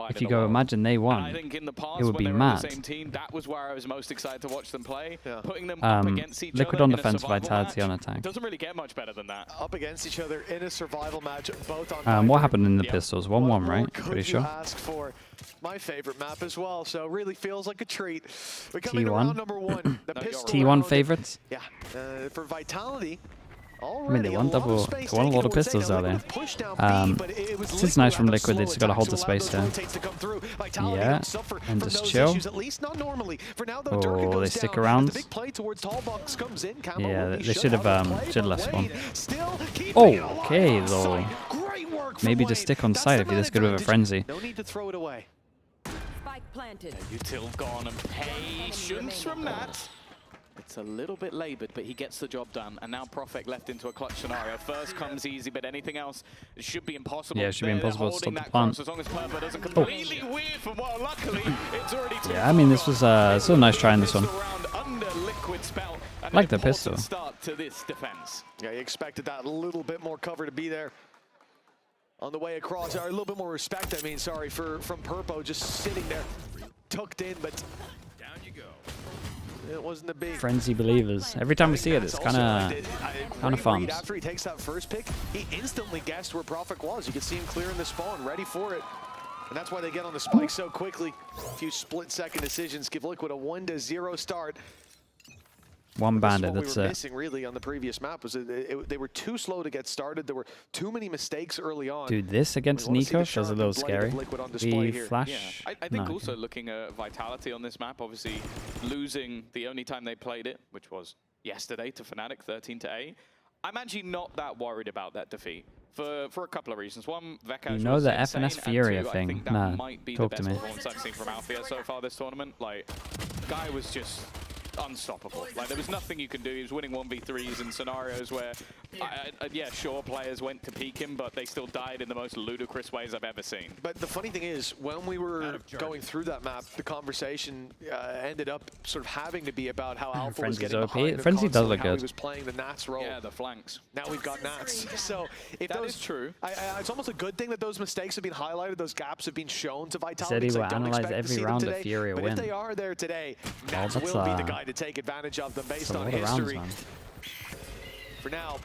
if you go imagine they won, it would be mad. That was where I was most excited to watch them play. Yeah. Putting them up against each Liquid other on in a defense, survival Vitality match, on attack. it doesn't really get much better than that. Up against each other in a survival match, both on What happened in the pistols? 1-1, right? Pretty sure. Ask for my favorite map as well, so really feels like a treat. We're coming to round number 1. The pistol T1 round. favorites? Yeah, for Vitality. I mean, they won a lot of pistols out there. This is nice from Liquid. They just got to hold the space there. Yeah, and just chill. Oh, they stick around. Yeah, they should have left spawn. Oh, okay, though. Maybe just stick on site if you're this good with a frenzy. No need to throw it away. Util gone and patience from that. It's a little bit laboured, but he gets the job done. And now Profek left into a clutch scenario. First comes easy, but anything else it should be impossible. Yeah, it should be impossible to stop the plant. As long as Purple doesn't completely weird from well, luckily it's already yeah, I mean, this was still a nice try in this one. I like the pistol. Start to this defense. Yeah, you expected that little bit more cover to be there on the way across, or a little bit more respect, I mean, sorry, from Purpo just sitting there, tucked in, but down you go. It wasn't a big frenzy believers. Every time we see it, it's kind of fun. After he takes that first pick, he instantly guessed where Profek was. You can see him clearing the spawn, ready for it. And that's why they get on the spike so quickly. A few split-second decisions give Liquid a 1-0 start. One bandit, that's what we were missing really on the previous map was they were too slow to get started. There were too many mistakes early on. Dude, this against Nico feels a little scary. The flash. Yeah. I think also looking at Vitality on this map, obviously losing the only time they played it, which was yesterday to Fnatic 13-8. I'm actually not that worried about that defeat for a couple of reasons. One, Vekash you know the insane, FNS Furia and two, thing. I think that Nah, might be talk the to best me. performance I've seen from Althea so far this tournament. Like, guy was just unstoppable. Like, there was nothing you could do. He was winning 1v3s in scenarios where, yeah, sure, players went to peek him, but they still died in the most ludicrous ways I've ever seen. But the funny thing is, when we were going through that map, the conversation ended up sort of having to be about how Alpha was getting behind Frenzy does look good. He was playing the Nats role. Yeah, the flanks. Now we've got Nats. So if that is true. It's almost a good thing that those mistakes have been highlighted, those gaps have been shown to Vitality. Said he will analyze every round of Furia but win. if they are there today, Nats will be the guy to take advantage of them based on history. For now,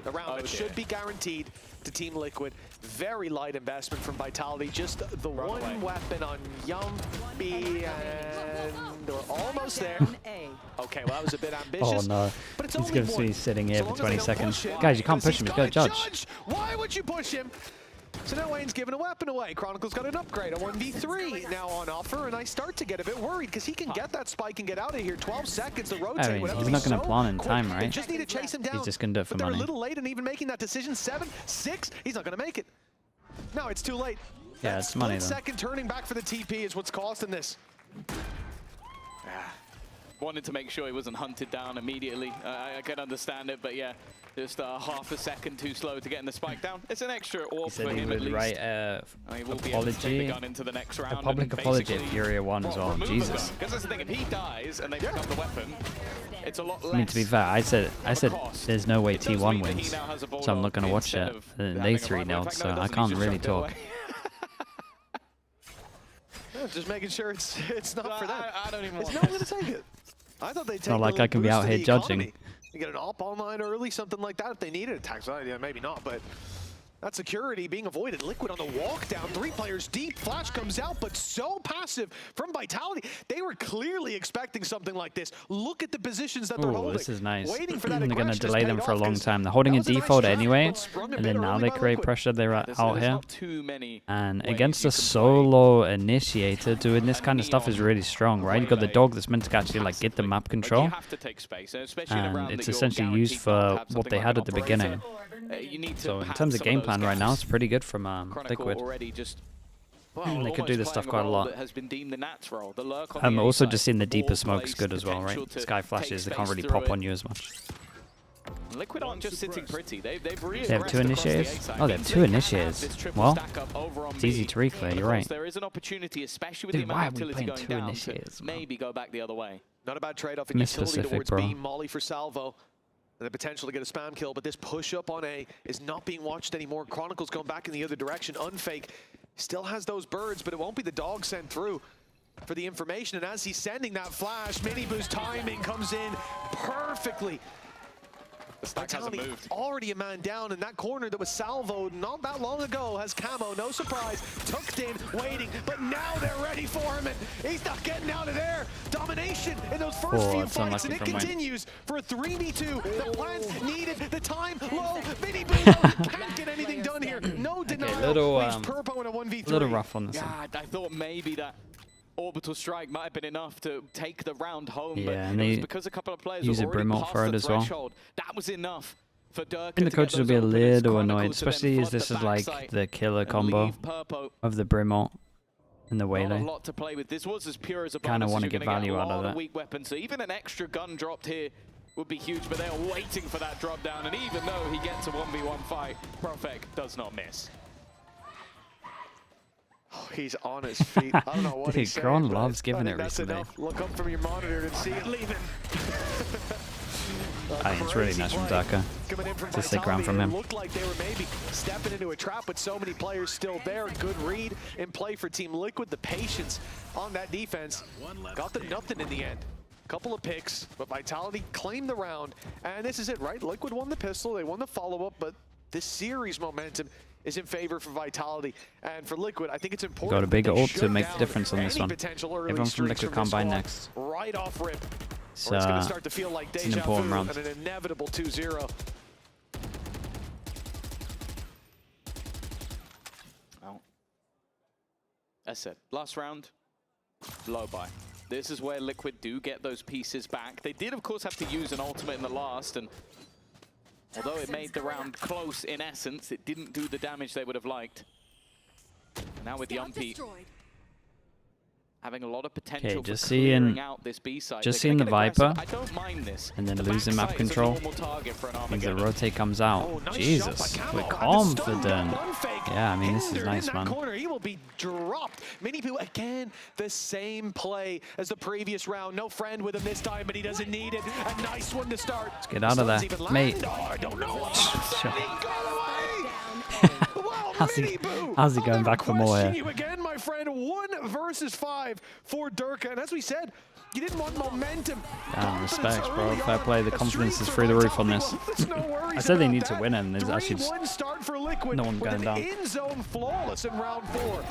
the round that should be guaranteed to Team Liquid. Very light investment from Vitality. Just the one weapon on Yumpy, and they're almost there. Okay, well, that was a bit ambitious. Oh no, but it's he's going to be sitting here for 20 seconds. Guys, you can't push him, he's got to judge. Why would you push him? So now Wayne's giving a weapon away. Chronicle's got an upgrade, a 1v3 now on offer, and I start to get a bit worried because he can get that spike and get out of here. 12 seconds to rotate. I mean, he's not going to plan in time, right? They just need to chase him down. He's just going to do it for money. They're a little late in even making that decision. 7, 6, he's not going to make it. No, it's too late. Yeah, it's money though. Second turning back for the TP is what's costing this. Wanted to make sure he wasn't hunted down immediately. I can understand it, but yeah, just half a second too slow to getting the spike down. It's an extra orb for him at least. Write he will be able to take the gun into the next round. A public apology at Furia 1 as well. Jesus. Because that's the thing, if he dies and they pick up the weapon, it's a lot less. I mean, to be fair, I said there's no way T1 wins, so I'm not going to watch it. They 3-0, so I can't really talk. Just making sure it's not for them. I don't even want no one going to take it. I thought they'd take it's not like I can be out here judging. You get an op online early, something like that. If they need it, attack side, yeah, maybe not, but that security being avoided. Liquid on the walk down, 3 players deep. Flash comes out, but so passive from Vitality. They were clearly expecting something like this. Look at the positions that they're holding. This is nice. Waiting for that they're going to delay them for a long time. They're holding a default anyway, and then now they create pressure. They're out here. And against a solo initiator, doing this kind of stuff is really strong, right? You've got the dog that's meant to actually like get the map control, and it's essentially used for what they had at the beginning. So in terms of game plan right now, it's pretty good from Liquid. They could do this stuff quite a lot. I'm also just seeing the deeper smoke is good as well, right? Sky flashes, they can't really pop on you as much. Liquid aren't just sitting pretty. They have 2 initiators? Oh, they have 2 initiators. Well, it's easy to reclear, you're right. There is an opportunity, especially with the amount of utility going down, to maybe go back the other way. Not a bad trade-off in utility towards B, Molly for Salvo. And the potential to get a spam kill, but this push up on A is not being watched anymore. Chronicle's going back in the other direction. Unfake Still has those birds, but it won't be the dog sent through for the information. And as he's sending that flash, Miniboo's timing comes in perfectly. The stack hasn't moved. Already a man down in that corner that was salvoed not that long ago. Has Camo, no surprise, tucked in, waiting, but now they're ready for him, and he's not getting out of there. Domination in those first few fights, and it continues for a 3v2. The plans needed, the time low. Miniboo can't get anything done here. No denial. Purpo in a 1v3. Little rough on this one. Yeah, I thought maybe that orbital strike might have been enough to take the round home, yeah, but and it was because a couple of players use were a already Brimalt past for it the as well. threshold. That was enough for Durka. I think the coaches will be a little annoyed, especially as this is like the killer combo of the Brimalt and the Waylay. A lot to play with. This was as pure as a kind of want to get value out of that. Weak weapons, so even an extra gun dropped here would be huge, but they are waiting for that drop down, and even though he gets a 1v1 fight, Profek does not miss. Oh, he's on his feet. I don't know what he's saying. Gron loves giving it that's recently. Enough. Look up from your monitor and see it leaving. I think it's really nice from Durka to stick around from him. Looked like they were maybe stepping into a trap with so many players still there. Good read in play for Team Liquid. The patience on that defense got them nothing in the end. Couple of picks, but Vitality claimed the round, and this is it, right? Liquid won the pistol, they won the follow-up, but this series momentum is in favor for Vitality. And for Liquid, I think it's important. Got a big ult to make the difference on this one. Everyone from Liquid combine next. Right off rip. It's going to start to feel like an important round. And an inevitable 2-0. Well, that's it. Last round, low buy. This is where Liquid do get those pieces back. They did, of course, have to use an ultimate in the last, and although it made the round close in essence, it didn't do the damage they would have liked. And now with Yumpy having a lot of potential for clearing out this B side. Just seeing the Viper, I don't mind this. and then losing map control. Means the rotate comes out. Nice Jesus, we're confident. Yeah, I mean, this is nice, man. He will be dropped. Miniboo again, the same play as the previous round. No friend with him this time, but he doesn't need it. A nice one to start. Let's get out of there, mate. I don't know. How's he going back for more here? You again, my friend. 1 versus 5 for Durka, and as we said, you didn't want momentum. Respect, bro. Fair play. The confidence is through the roof on this. I said they need to win it, and there's actually just no one going down. In-zone flawless in round 4.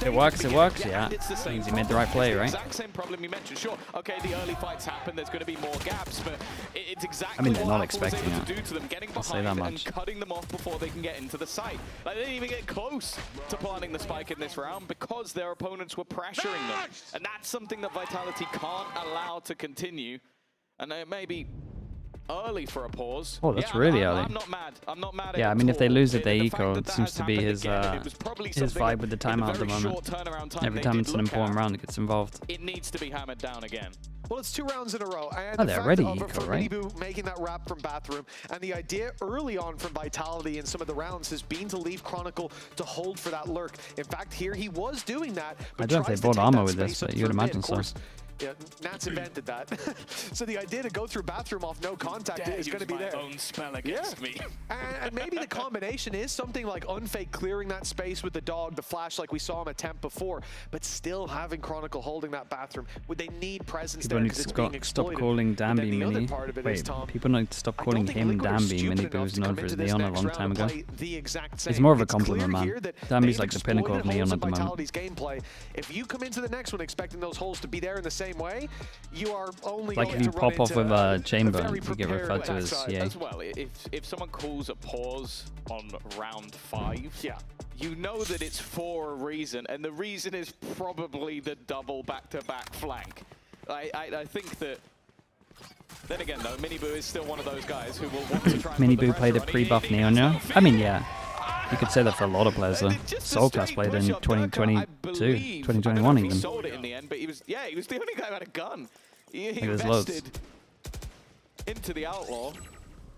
It works, yeah. Means he made the right play, right? Exact same problem you mentioned. Sure, okay, the early fights happen. There's going to be more gaps, but it's exactly I mean, they're not what expecting Apple was able it. to do to them, getting I'll say that behind much. and cutting them off before they can get into the site. Like, they didn't even get close to planting the spike in this round because their opponents were pressuring them, and that's something that Vitality can't allow to continue. And it may be early for a pause. Oh, that's really early. I'm not mad. I'm not mad at Yeah, I mean, if they lose it, they the eco. fact It seems to be his vibe with the timeout at the moment. Every time it's an important round, it gets involved. It needs to be hammered down again. Well, it's 2 rounds in a row. And Oh, they're already eco, right? Miniboo making that wrap from Bathroom. And the idea early on from Vitality in some of the rounds has been to leave Chronicle to hold for that lurk. In fact, here he was doing that. I don't know if they bought armor with this, but you would imagine so. Yeah, Nats invented that. So the idea to go through Bathroom off no contact is going to be there. Own spell against me. And maybe the combination is something like Unfake clearing that space with the dog, the flash like we saw him attempt before, but still having Chronicle holding that Bathroom. Would they need presence People there need because to it's being exploited? stop calling Danby The Mini. Wait, people need to stop calling him Danby. Miniboo was known for his Neon a long time ago. It's more of a compliment, man. Danby's like the pinnacle of Neon at the moment. Gameplay. If you come into the next one expecting those holes to be there in the same way, you are only like going if you to pop off with a chamber, very you get referred to as CA. As well, if someone calls a pause on round 5, yeah, you know that it's for a reason, and the reason is probably the double back-to-back flank. I think that. Then again, though, Miniboo is still one of those guys who will want to try. Miniboo played a pre-buff Neon, yeah? I mean, yeah. You could say that for a lot of players, though. Soulcast played in 2022, 2021 even. He sold it in the end, but he was the only guy who had a gun. He loads. invested into the Outlaw.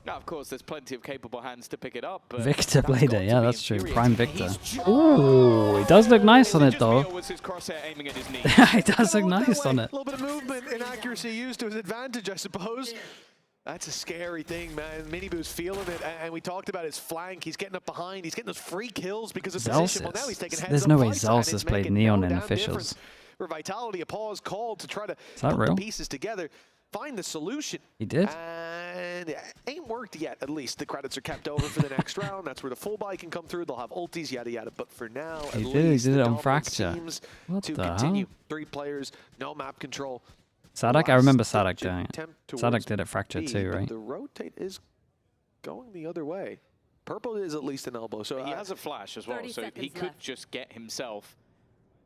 Now, of course, there's plenty of capable hands to pick it up. But Victor played it, yeah, that's true. Prime Victor. Ooh, it does look nice on it, though. It does look nice on it. A little bit of movement and accuracy used to his advantage, I suppose. That's a scary thing, man. Miniboo's feeling it, and we talked about his flank. He's getting up behind. He's getting those free kills because of position. Well, now he's taking heads There's no way Zelsis played Neon in officials. For Vitality, a pause called to try to put the pieces together, find the solution. He did? And it ain't worked yet, at least. The credits are kept over for the next round. That's where the full buy can come through. They'll have ultis, yada, yada. But for now, he did it on Fracture. What to the continue. hell? 3 players, no map control. Sadak? I remember Sadak doing it. Sadak did it Fracture too, right? The rotate is going the other way. Purple is at least an elbow. So he has a flash as well, so he could just get himself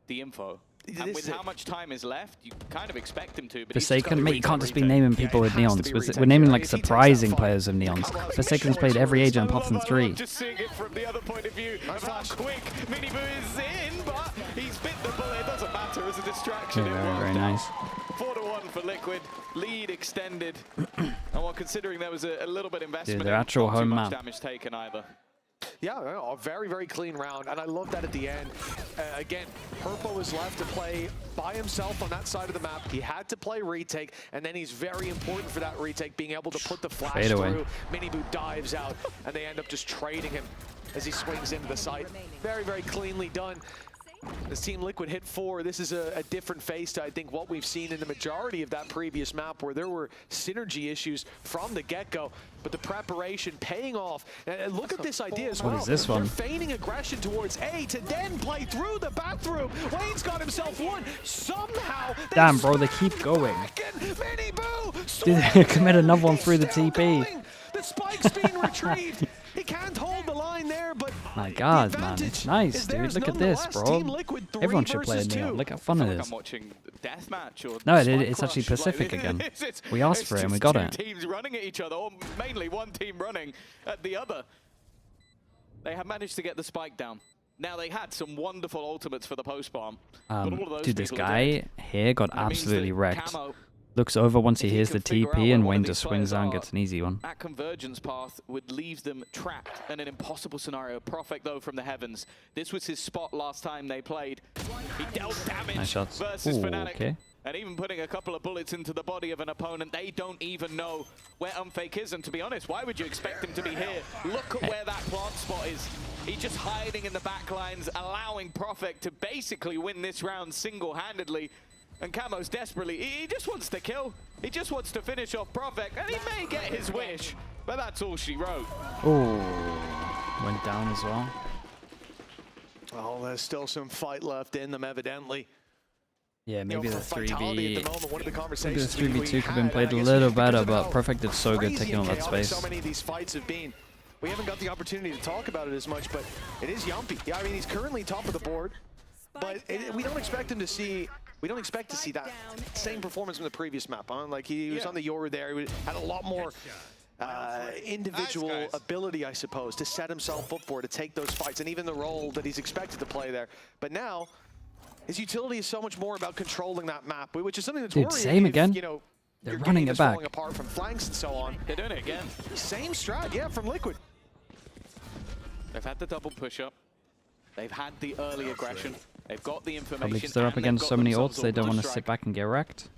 the info. And with how much time is left, you kind of expect him to. But Forsaken, mate, you can't just be naming people with Neons. We're naming like surprising players of Neons. Forsaken's played every agent apart from 3. Just seeing it from the other point of view. How quick Miniboo is in, but he's bit the bullet. It doesn't matter as a distraction. Yeah, very nice. 4-1 for Liquid. Lead extended. And while considering there was a little bit of investment, Dude, their actual home much map. damage taken either. Yeah, a very, very clean round, and I love that at the end. Again, Purple is left to play by himself on that side of the map. He had to play retake, and then he's very important for that retake, being able to put the flash through. Miniboo dives out, and they end up just trading him as he swings into the site. Very, very cleanly done. As Team Liquid hit 4, this is a different face to, I think, what we've seen in the majority of that previous map, where there were synergy issues from the get-go, but the preparation paying off. And look at this idea as well. What is this one? They're feigning aggression towards A to then play through the bathroom. Wayne's got himself one. Somehow, damn, bro, they keep going. Miniboo Did commit another one through the TP. The spike's being retrieved. He can't hold the line there, but my God, man, it's nice, dude. Look at this, bro. Everyone should play a Neon. Look how fun it is. I'm watching deathmatch or no, it's actually Pacific again. We asked for it and we got it. 2 teams running at each other, or mainly 1 team running at the other. They have managed to get the spike down. Now, they had some wonderful ultimates for the post-bomb. Dude, this guy here got absolutely wrecked. Looks over once he hears the TP, and Wayne just swings out and gets an easy one. That convergence path would leave them trapped in an impossible scenario. Prophet, though, from the heavens. This was his spot last time they played. He dealt damage nice shots. Versus Fnatic. Okay. And even putting a couple of bullets into the body of an opponent, they don't even know where Unfake is. And to be honest, why would you expect him to be here? Look at where that plant spot is. He's just hiding in the back lines, allowing Prophet to basically win this round single-handedly. And Camo's desperately, he just wants to kill. He just wants to finish off Prophet, and he may get his wish, but that's all she wrote. Oh, went down as well. Oh, there's still some fight left in them, evidently. Yeah, maybe the 3v, Maybe the 3v2 could have been played a little better, but Perfect did so good taking on that space. So many of these fights have been. We haven't got the opportunity to talk about it as much, but it is Yumpy. Yeah, I mean, he's currently top of the board, but we don't expect him to see. We don't expect to see that same performance from the previous map. Huh? Like he was on the Yoru there. He had a lot more individual ability, I suppose, to set himself up to take those fights, and even the role that he's expected to play there. But now, his utility is so much more about controlling that map, which is something that's worrying. Same again. You know, they're running it back. Falling apart from flanks and so on. They're doing it again. Same strat, yeah, from Liquid. They've had the double push-up. They've had the early aggression. They've got the information. Probably because they're up against so many ults, they don't want to sit back and get wrecked.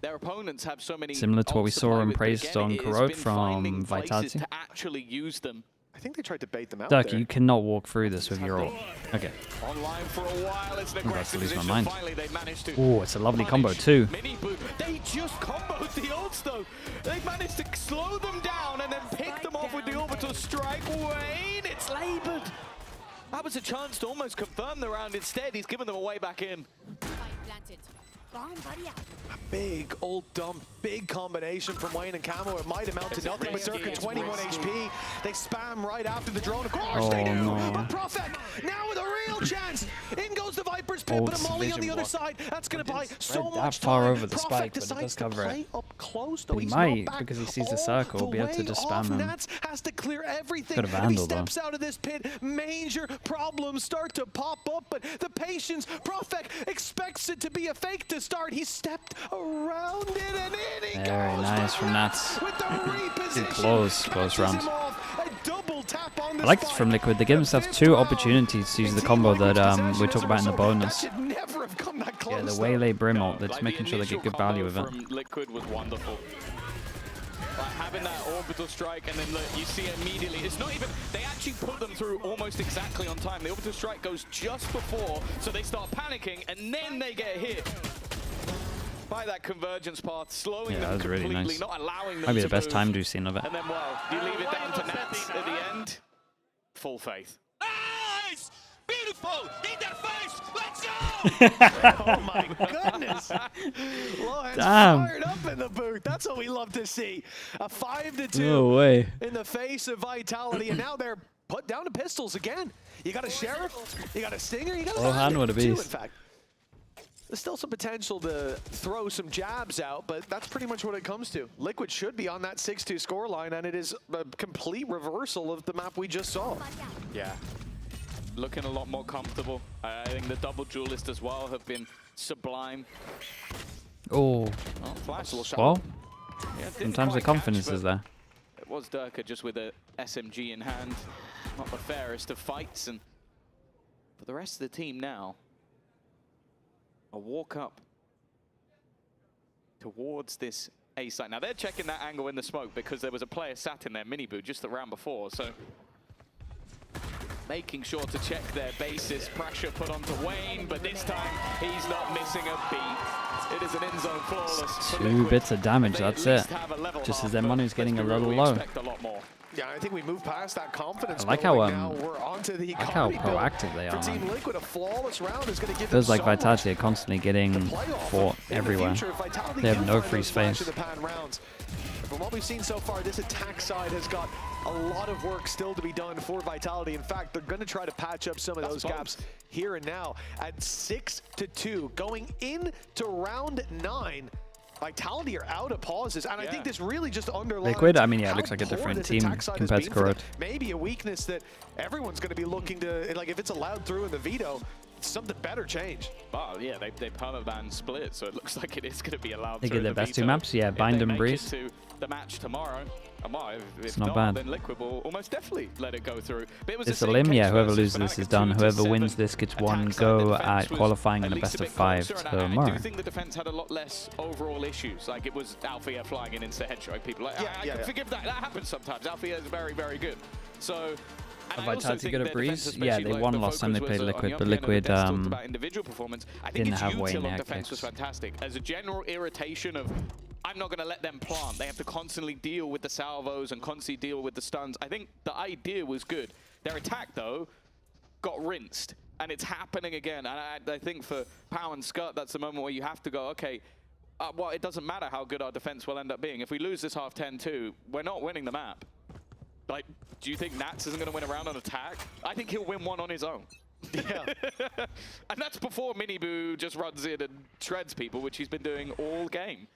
Their opponents have so many. Similar to what we saw in Praised on Corrode from Vitality. To actually use them. I think they tried to bait them out. Duck, you cannot walk through this with your ult. Okay. Online for a while, it's an aggressive lose my position. mind. Finally, they managed to. Oh, it's a lovely combo too. They just comboed the ults though. They managed to slow them down and then pick them off with the orbital strike. Wayne, it's labored. That was a chance to almost confirm the round. Instead, he's given them a way back in. A big ult dump, big combination from Wayne and Camo. It might amount to nothing, but circa 21 HP. They spam right after the drone. Of course they do. No. But Prophet now with a real chance. In goes the Viper's pit, but a molly on the other side. That's going to buy so much time. That far over the spike, but it does cover it. Close, he might, because he sees the circle, be able to just spam him. Nats has to clear everything. Could have handled he steps out of this pit. Major problems start to pop up, but the patience, Prophet expects it to be a fake to start. He stepped around it and in he goes. Very nice from Nats. Close round. I like this from Liquid. They give themselves 2 opportunities to use the combo that we talked about in the bonus. Yeah, the Waylay Brim ult, that's making sure they get good value with it. Liquid was wonderful. Like having that orbital strike, and then look, you see immediately, it's not even, they actually put them through almost exactly on time. The orbital strike goes just before, so they start panicking, and then they get hit by that convergence path, slowing them completely, really nice. Not allowing them Might be to the best move. time we've seen of it. And then, well, you leave it down to Nats at the end. Full faith. Nice! Beautiful! In their face! Let's go! Oh my goodness! Lohan's Damn. fired up in the booth. That's what we love to see. A 5-2 No way. in the face of Vitality, and now they're put down to pistols again. You got a Sheriff, you got a Stinger, you got a Lohan with a too, in beast. fact. There's still some potential to throw some jabs out, but that's pretty much what it comes to. Liquid should be on that 6-2 scoreline, and it is a complete reversal of the map we just saw. Yeah. Looking a lot more comfortable. I think the double duelists as well have been sublime. Oh. Oh, flash. Well, Yeah, didn't sometimes the quite confidence catch, is there. It was Durka just with a SMG in hand. Not the fairest of fights. And for the rest of the team now, a walk up towards this A site. Now they're checking that angle in the smoke because there was a player sat in their mini boot just the round before. So making sure to check their bases. Pressure put onto Wayne, but this time he's not missing a beat. It is an in-zone flawless. 2 bits of damage, They at that's it. least have a level Just half, as their but money's getting a let's be real, little we low. expect a lot more. Yeah, I think we moved past that confidence. I like how, building now. We're onto the like how economy build. proactive they For are, Team man. Liquid, a flawless round is going to give Feels them like so much Vitality are constantly getting playoff. fought In the everywhere. future, if Vitality They have do no find free those flash space. in the pan rounds, from what we've seen so far, this attack side has got a lot of work still to be done for Vitality. In fact, they're going to try to patch up some of those gaps here and now. At 6-2, going into round 9, Vitality are out of pauses, and I think this really just underlines Liquid, I mean, yeah, it how looks like a poor different this team attack side has compared to been for them. Corrode. Maybe a weakness that everyone's going to be looking to, like if it's allowed through in the veto, something better change. Well, yeah, they permaban split, so it looks like it is going to be allowed They through get their the best 2 veto. maps, yeah, If Bind they and make Breeze. it to the match tomorrow, if not bad. then Liquid will almost definitely let it go through. But it was It's the a same limb, case yeah, whoever versus loses this Fnatic, is done. 2 to Whoever 7 wins this gets one attack side. go The at defense was qualifying at and a least best a of bit 5 closer, and I tomorrow. do think the defense had a lot less overall issues. Like it was Althea flying in into headshot people. Like, I can forgive that. That happens sometimes. Althea is very, very good. So. And I also Vitality think good at their Breeze? defense, Yeah, especially, they won the last time they focus played was on Liquid, the but up end, and Liquid Des talked about individual performance. I think didn't its have util Wayne on there, defense was kicks. fantastic. As a general irritation of, I'm not going to let them plant. They have to constantly deal with the salvos and constantly deal with the stuns. I think the idea was good. Their attack, though, got rinsed. And it's happening again. And I think for Pow and Scut, that's the moment where you have to go, okay, well, it doesn't matter how good our defense will end up being. If we lose this half 10-2, we're not winning the map. Like, do you think Nats isn't going to win a round on attack? I think he'll win one on his own. Yeah. And that's before Miniboo just runs in and shreds people, which he's been doing all game.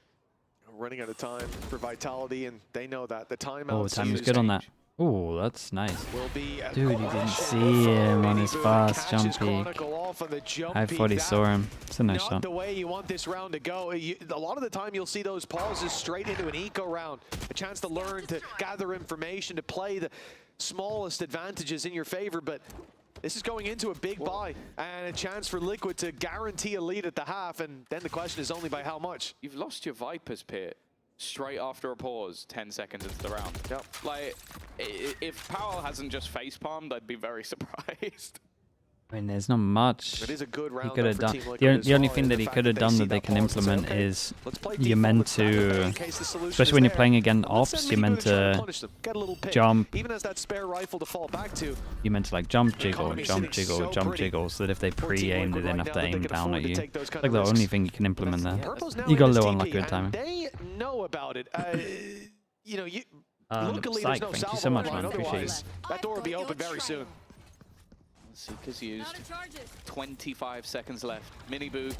Running out of time for Vitality, and they know that. The timeout. Oh, time was good on that. Oh, that's nice. Will be Dude, you didn't see him on his fast jump peak. I thought he saw him. It's a nice Not shot. the way you want this round to go. A lot of the time you'll see those pauses straight into an eco round. A chance to learn, to gather information, to play the smallest advantages in your favor. But this is going into a big buy and a chance for Liquid to guarantee a lead at the half. And then the question is only by how much. You've lost your Vipers pit straight after a pause 10 seconds into the round. Yep. Like, if Powell hasn't just facepalmed, I'd be very surprised. I mean, there's not much It is a good he round could have for done. Team Liquid as The only well, thing is that the he fact could have done see that they can pause and say, implement okay, is let's play you're default meant with Sandra to, in case the solution especially is when you're there. playing against Let's ops, send you're Miniboo meant to try and to punish them. Get a little pick. jump. Even as that spare rifle to fall back to. you're meant to like jump, jiggle, economy's jump, sitting jiggle, so jump, pretty jiggle, so that if they for Team pre-aim, they Liquid then right have now to that they aim can down afford at to you. take those It's kind like of the risks. only thing you can implement there. Purple's now You got a in little TP, unlucky with timing. and they know about it. You know, luckily Psych, there's no thank you so salvo much, online, man. Appreciate otherwise that door will be open very soon. Seeker's used. 25 seconds left. Miniboo,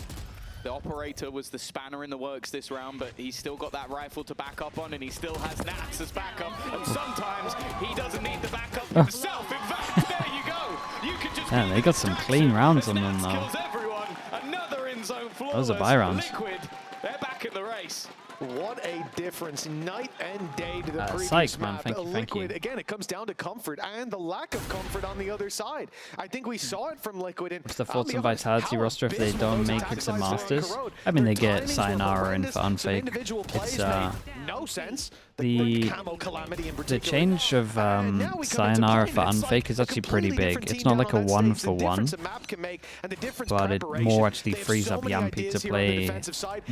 the operator, was the spanner in the works this round, but he's still got that rifle to back up on, and he still has Nats as backup. And sometimes he doesn't need the backup himself. In fact, there you go. You can just Yeah, they got some clean rounds on them, though. Kills everyone. Another in zone flawless. Those are buy rounds. Liquid, they're back in the race. What a difference night and day to the previous Psych, man. map. Thank you, Liquid, again, it comes down to comfort and the lack of comfort on the other side. I think we saw it from Liquid. What's the thoughts on Vitality roster if they don't Matrix and Masters? I mean, they get Sayonara in for Unfake. It's no sense. the change of Sayonara for Unfake is actually pretty big. It's not like a 1-for-1, but it more actually frees up Yampy to play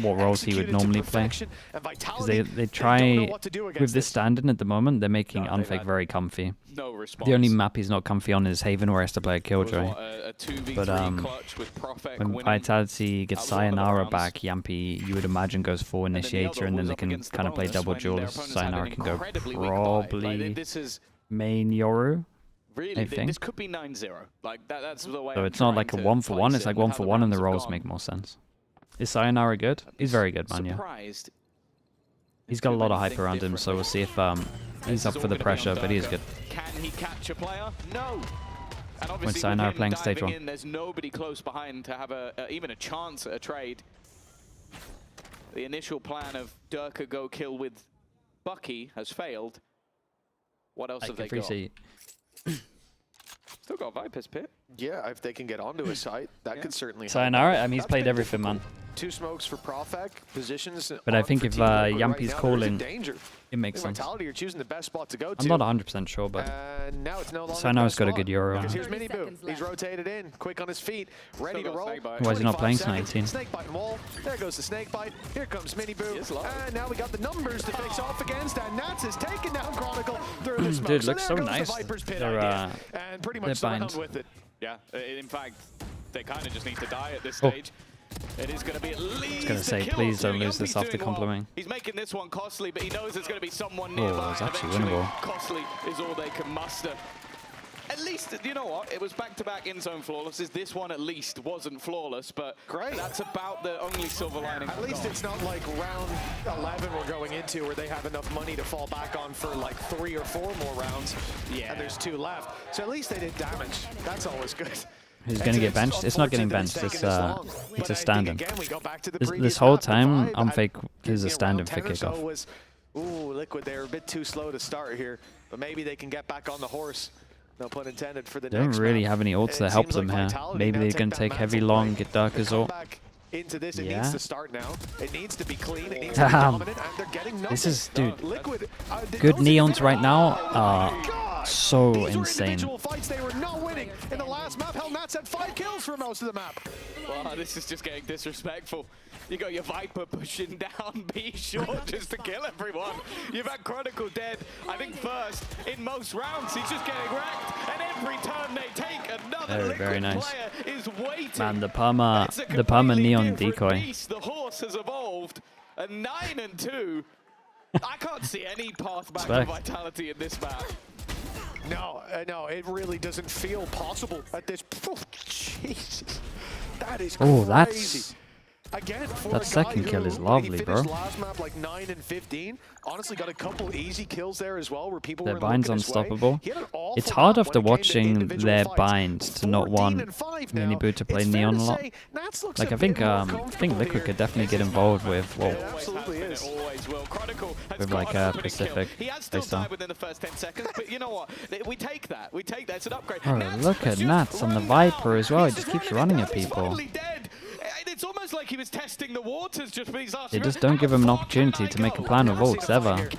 what roles he would normally play. Because they try, with this stand-in at the moment, they're making Unfake very comfy. The only map he's not comfy on is Haven, where he has to play a Killjoy. But when Vitality gets Sayonara back, Yampy, you would imagine, goes full Initiator, and then they can kind of play double duels. Sayonara can go probably main Yoru. Really, this could be 9-0. Like that's the way. So it's not like a 1-for-1. It's like 1-for-1, and the roles make more sense. Is Sayonara good? He's very good, man. Yeah. He's got a lot of hype around him, so we'll see if he's up for the pressure. But he is good. Can he catch a player? No. And When obviously, Sayonara playing stage 1, there's nobody close behind to have even a chance at a trade. The initial plan of Durka go kill with Bucky has failed. What else have they got? Still got Viper's Pit. Yeah, if they can get onto his site, that could certainly help. Sayonara, I mean, he's played everything, man. 2 smokes for Profec, positions. But I think if Yampy's calling, danger. it makes sense. Vitality are choosing the best spot to go to. I'm not 100% sure, but now it's no Sayonara's got a good Euro. Here's Mini Boo. He's rotated in, quick on his feet, ready to roll. Why is he not playing tonight, team? Snake bite and wall. There goes the snake bite. Here comes Mini Boo. And now we got the numbers to face off against, and Nats is taking down Chronicle through the smoke. Dude, looks so nice. And pretty much bind. with it. Yeah, in fact, they kind of just need to die at this stage. It is going to be at least. I was going to say, please don't lose this after complimenting. He's making this one costly, but he knows there's going to be someone nearby. Oh, it's actually winnable. Costly is all they can muster. At least, you know what? It was back-to-back in-zone flawlesses. This one, at least, wasn't flawless, but that's about the only silver lining. At least it's not like round 11 we're going into where they have enough money to fall back on for like 3 or 4 more rounds. Yeah. And there's 2 left. So at least they did damage. That's always good. Who's going to get benched? It's not getting benched. It's a stand-in. This whole time, Unfake is a stand-in for kickoff. Ooh, Liquid, they're a bit too slow to start here, but maybe they can get back on the horse. No pun intended for the next. They don't really have any ults that help them here. Maybe they're going to take heavy long, get Darker's ult. Into this, it needs to start now. It needs to be clean. It needs to be dominant, and they're getting nothing. This is, dude, good Neons right now are so insane. Fights they were not winning in the last map. Hell, Nats had 5 kills for most of the map. Wow, this is just getting disrespectful. You got your Viper pushing down B short just to kill everyone. You've had Chronicle dead, I think first in most rounds. He's just getting wrecked, and every turn they take, another Liquid player is waiting. Man, the Perma Neon decoy. Beast. The horse has evolved, a 9-2. I can't see any path back to Vitality in this map. No, no, it really doesn't feel possible at this. Oh, Jesus, that is crazy. That's. Again, that second kill is lovely, bro. Last map like 9 and 15. Honestly, got a couple easy kills there as well, where people their were bind's unstoppable. It's hard after watching their bind to not want Mini Boo to play Neon a lot. Like I think Liquid could definitely get involved with with like a Pacific. He has still died within the first 10 seconds, but you know what? We take that. We take that. It's an upgrade. Oh, look at Nats on the Viper as well. He just keeps running at people. It's almost like he was testing the waters just for these last. They just don't give him an opportunity to make a plan of ults ever.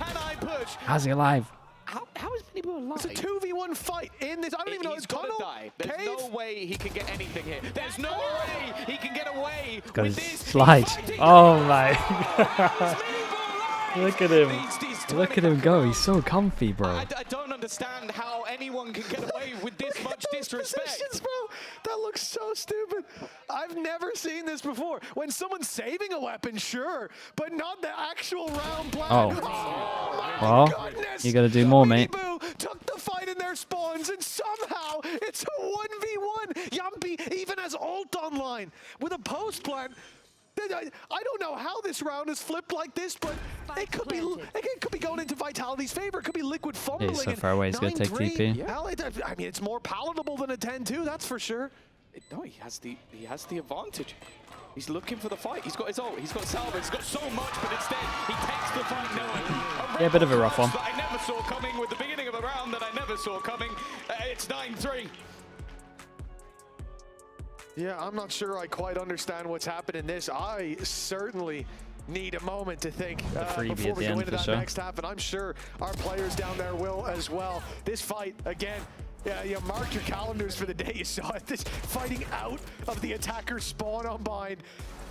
How's he alive? How is Mini Boo alive? It's a 2v1 fight in this. I don't even know his tunnel. There's no way he can get anything here. There's no way he can get away with this. Slide. Oh my. Look at him. Look at him go. He's so comfy, bro. I don't understand how anyone can get away with this much disrespect. Bro, that looks so stupid. I've never seen this before. When someone's saving a weapon, sure, but not the actual round plan. Oh my goodness. You gotta do more, mate. Boo took the fight in their spawns, and somehow it's a 1v1. Yampy even has ult online with a post plan. I don't know how this round is flipped like this, but it could be going into Vitality's favor. It could be Liquid fumbling. Yeah, so far away, he's going to take TP. Yeah. I mean, it's more palatable than a 10-2, that's for sure. No, he has the advantage. He's looking for the fight. He's got his ult. He's got salva. He's got so much, but instead he takes the fight knowing. Yeah, a bit of a rough one. That I never saw coming with the beginning of a round that I never saw coming. It's 9-3. Yeah, I'm not sure I quite understand what's happened in this. I certainly need a moment to think before we go into that next half, and I'm sure our players down there will as well. This fight, again, yeah, you mark your calendars for the day you saw it. This fighting out of the attacker's spawn on bind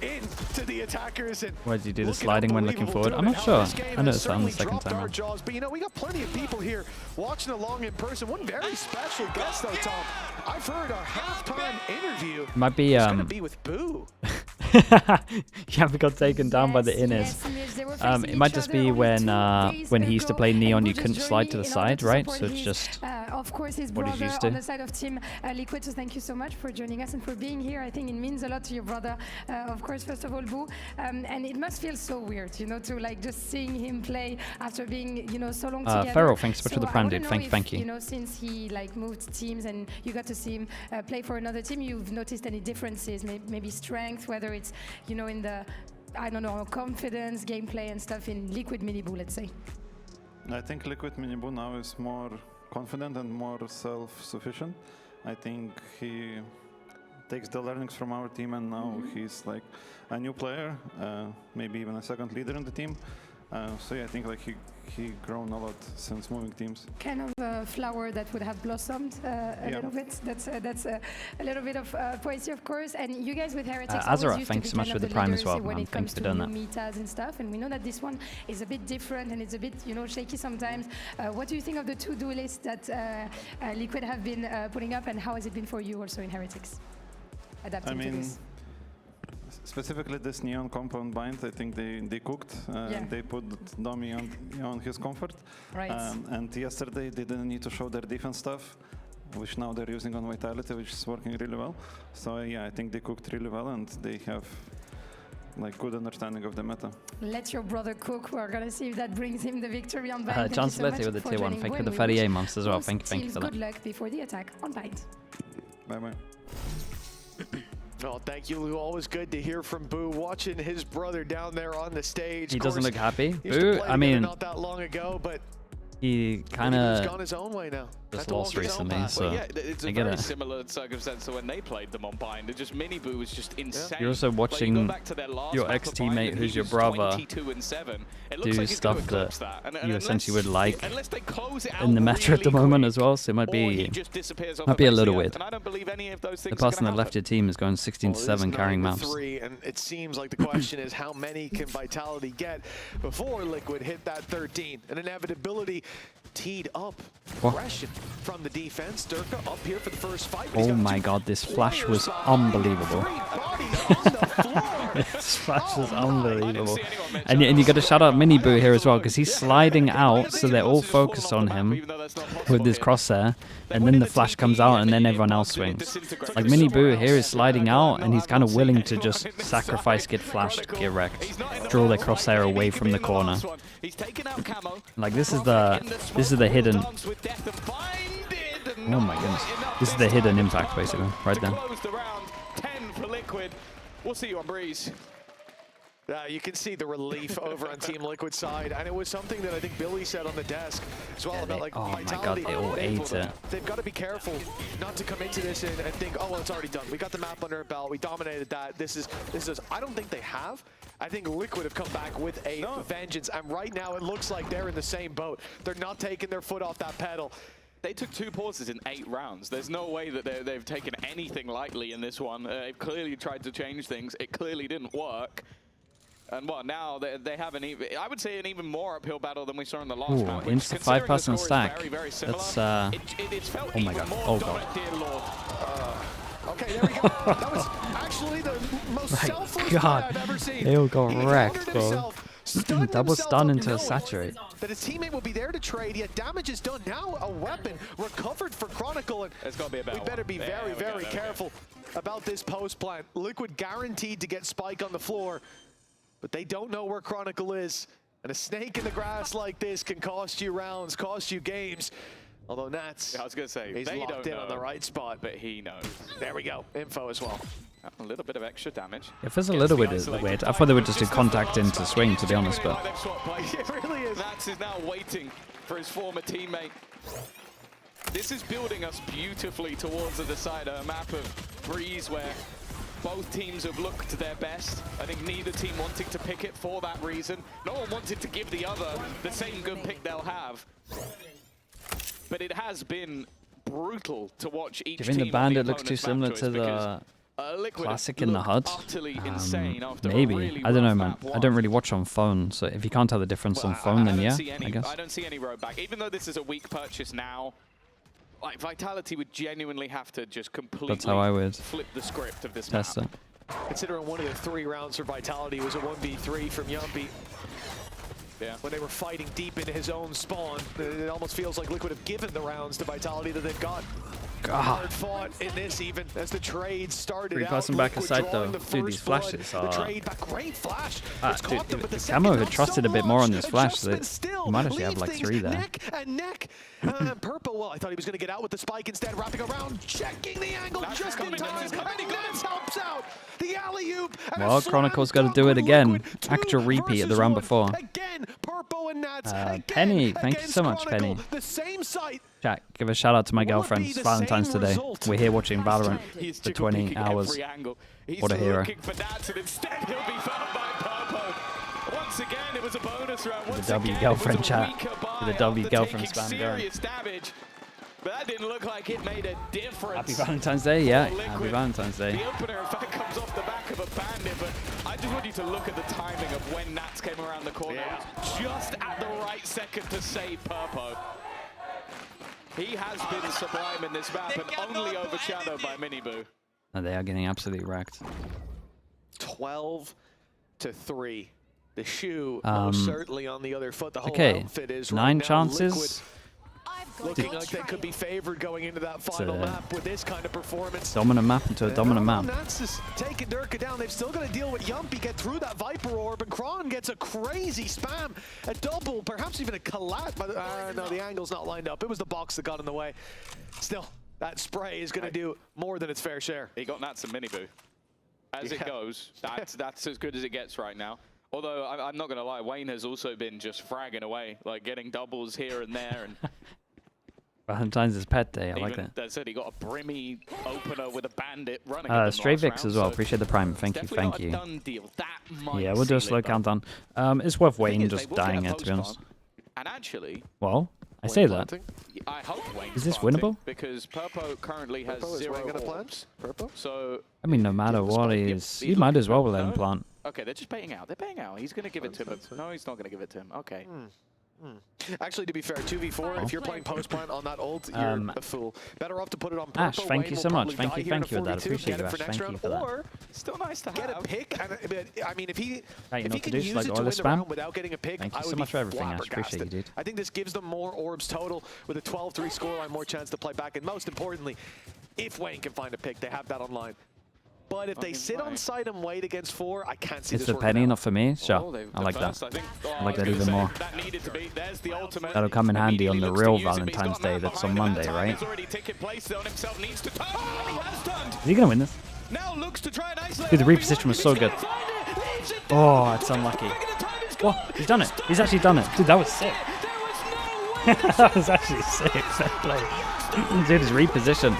into the attackers. And why did you do the sliding when looking forward? I'm not sure. I noticed that on the second time around. But you know, we got plenty of people here watching along in person. One very special guest though, Tom. I've heard our halftime interview might be gonna be with Boo. Yeah, we got taken down by the Innis. It might just be when he used to play Neon, you couldn't slide to the side, right? So it's just of course his brother on the side of Team Liquid. So thank you so much for joining us and for being here. I think it means a lot to your brother, of course, first of all, Boo. And it must feel so weird, you know, to like just seeing him play after being, you know, so long together. Feral, thanks so much for the prime, dude. Thank you. You know, since he like moved teams and you got to see him play for another team, you've noticed any differences, maybe strength, whether it's, you know, in the, I don't know, confidence, gameplay and stuff in Liquid Miniboo, let's say? I think Liquid Miniboo now is more confident and more self-sufficient. I think he takes the learnings from our team, and now he's like a new player, maybe even a second leader in the team. So yeah, I think like he grown a lot since moving teams. Kind of a flower that would have blossomed a little bit. That's a little bit of poesy, of course. And you guys with Heretics Azura, thanks so much for the prime as well, man. Thanks for doing that. Metas and stuff, and we know that this one is a bit different and it's a bit, you know, shaky sometimes. What do you think of the two duelists that Liquid have been putting up, and how has it been for you also in Heretics? Adapting to this. Specifically this Neon compound bind, I think they cooked. They put Domi on his comfort. Right. And yesterday they didn't need to show their defense stuff, which now they're using on Vitality, which is working really well. So yeah, I think they cooked really well and they have like good understanding of the meta. Let your brother cook. We're gonna see if that brings him the victory on Bind. Chance so with the tier 1. Thank you for the 38 months as well. Thank you for that. Good luck before the attack on Bind. Bye bye. Well, thank you, Lou. Always good to hear from Boo. Watching his brother down there on the stage. He doesn't look happy. Boo, I mean, not that long ago, but he kind of gone his own way now. Just lost recently, so well, yeah, it's a very similar circumstance to when they played them on Bind. It just Miniboo was just insane. You're also watching your ex-teammate, who's your brother, do stuff that you essentially would like in the meta at the moment as well. So it might be a little weird. The person that left your team is going 16-7 carrying maps. And it seems like the question is how many can Vitality get before Liquid hit that 13? An inevitability teed up. Aggression from the defense. Durka up here for the first fight. Oh my god, this flash was unbelievable. This flash was unbelievable. And you got to shout out Miniboo here as well, because he's sliding out, so they're all focused on him with this crosshair, and then the flash comes out, and then everyone else swings. Like Miniboo here is sliding out, and he's kind of willing to just sacrifice, get flashed, get wrecked, draw their crosshair away from the corner. Like this is the hidden. Oh my goodness, this is the hidden impact basically, right there. We'll see you on Breeze. You can see the relief over on Team Liquid side, and it was something that I think Billy said on the desk as well about like Vitality. Oh my god, they all ate it. They've got to be careful not to come into this and think, oh well, it's already done. We got the map under our belt. We dominated that. This is. I don't think they have. I think Liquid have come back with a vengeance, and right now it looks like they're in the same boat. They're not taking their foot off that pedal. They took 2 pauses in 8 rounds. There's no way that they've taken anything lightly in this one. They've clearly tried to change things. It clearly didn't work. And well, now they have I would say an even more uphill battle than we saw in the last round. Into 5-person stack. Very That's oh my god. Oh god. Dear Lord. Okay, there we go. That was actually the most selfless play I've ever seen. They all got wrecked, bro. Double stun into a saturate. That his teammate will be there to trade, yet damage is done. Now a weapon recovered for Chronicle, and it's gonna be a better we better be very careful about this post plant. Liquid guaranteed to get Spike on the floor, but they don't know where Chronicle is. And a snake in the grass like this can cost you rounds, cost you games. Although Nats, I was going to say, he's they locked don't in know, on the right spot. but he knows. There we go. Info as well. A little bit of extra damage. It feels a little bit weird. I thought they would just do contact into swing, to be honest, but... It really is. Nats is now waiting for his former teammate. This is building us beautifully towards the decider, a map of Breeze where both teams have looked their best. I think neither team wanting to pick it for that reason. No one wanted to give the other the same good pick they'll have. But it has been brutal to watch each team. Do you think the Bandit looks too similar to the Classic in the HUD? Maybe. I don't know, man. I don't really watch on phone, so if you can't tell the difference on phone, then yeah, I guess. I don't see any road back. Even though this is a weak purchase now, like Vitality would genuinely have to just completely That's how I would flip the script of this test map. it. Considering one of the 3 rounds for Vitality was a 1v3 from Yumpy. Yeah. When they were fighting deep into his own spawn, it almost feels like Liquid have given the rounds to Vitality that they've got. Hard fought in this even as the trade started out. Repassing back aside though, dude, these flashes are... Great flash. Dude, the Camo had trusted a bit more on this flash, so he might actually have like 3 there. Neck and neck. Purple, well, I thought he was going to get out with the spike instead, wrapping around, checking the angle just in time, and Nets helps out. The alley-oop. Well, Chronicle's got to do it again. Actual repeat of the round before. Again, Purple and Nats. Penny, thank you so much, Penny. The same site. Chat, give a shout out to my girlfriend. It's Valentine's today. We're here watching Valorant for 20 hours. What a hero. Once again, it was a bonus round. With the W girlfriend chat. With the W girlfriend spam going. But that didn't look like it made a difference. Happy Valentine's Day, yeah. Happy Valentine's Day. The opener, in fact, comes off the back of a bandit, but I just want you to look at the timing of when Nats came around the corner. Just at the right second to save Purpo. He has been sublime in this map and only overshadowed by Miniboo. And they are getting absolutely wrecked. 12-3. The shoe most certainly on the other foot. The whole outfit is 9 right chances. Looking like they could be favored going into that final map with this kind of performance. Dominant map into a dominant map. Nats is taking Durka down. They've still got to deal with Yumpy, get through that Viper Orb, and Kron gets a crazy spam, a double, perhaps even a collat. But no, the angle's not lined up. It was the box that got in the way. Still, that spray is going to do more than its fair share. He got Nats and Miniboo. As it goes, that's as good as it gets right now. Although, I'm not going to lie, Wayne has also been just fragging away, like getting doubles here and there. And Valentine's is pet day, I like that. That said, he got a brimmy opener with a bandit running. Stray Vix as well, appreciate the prime, thank you, thank you. Done deal. Yeah, we'll do a slow countdown. It's worth Wayne just dying it, to be honest. And actually... Well, I say that. I hope Wayne's is this winnable? Because Purpo currently has 0 orbs. So... I mean, no matter what he is, you might as well let him plant. Okay, they're just baiting out. They're baiting out. He's going to give it to him. No, he's not going to give it to him. Okay. Actually, to be fair, 2v4, if you're playing post-plant on that ult, you're a fool. Better off to put it on Purpo. Ash, thank you so much. Thank you with that. Appreciate you, Ash. Thank you for that. Or still nice to get a pick. I mean, if he can use use it to win the round without getting a pick, thank you so much for everything, Ash. Appreciate you, dude. I think this gives them more orbs total with a 12-3 scoreline, more chance to play back. And most importantly, if Wayne can find a pick, they have that online. But if they sit on site and wait against 4, I can't see this working out. It's a penny, not for me. Sure, I like that. I like that even more. That'll come in handy on the real Valentine's Day that's on Monday, right? Is he going to win this? Dude, the reposition was so good. Oh, it's unlucky. What? He's done it. He's actually done it. Dude, that was sick. That was actually sick. Fair play. Dude, his reposition.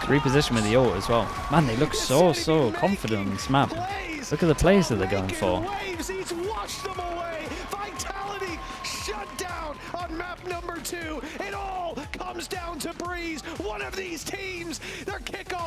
Reposition with the ult as well. Man, they look so confident on this map. Look at the plays that they're going for. He's washed them away. Vitality shut down on map number 2. It all comes down to Breeze. One of these teams, their kickoff.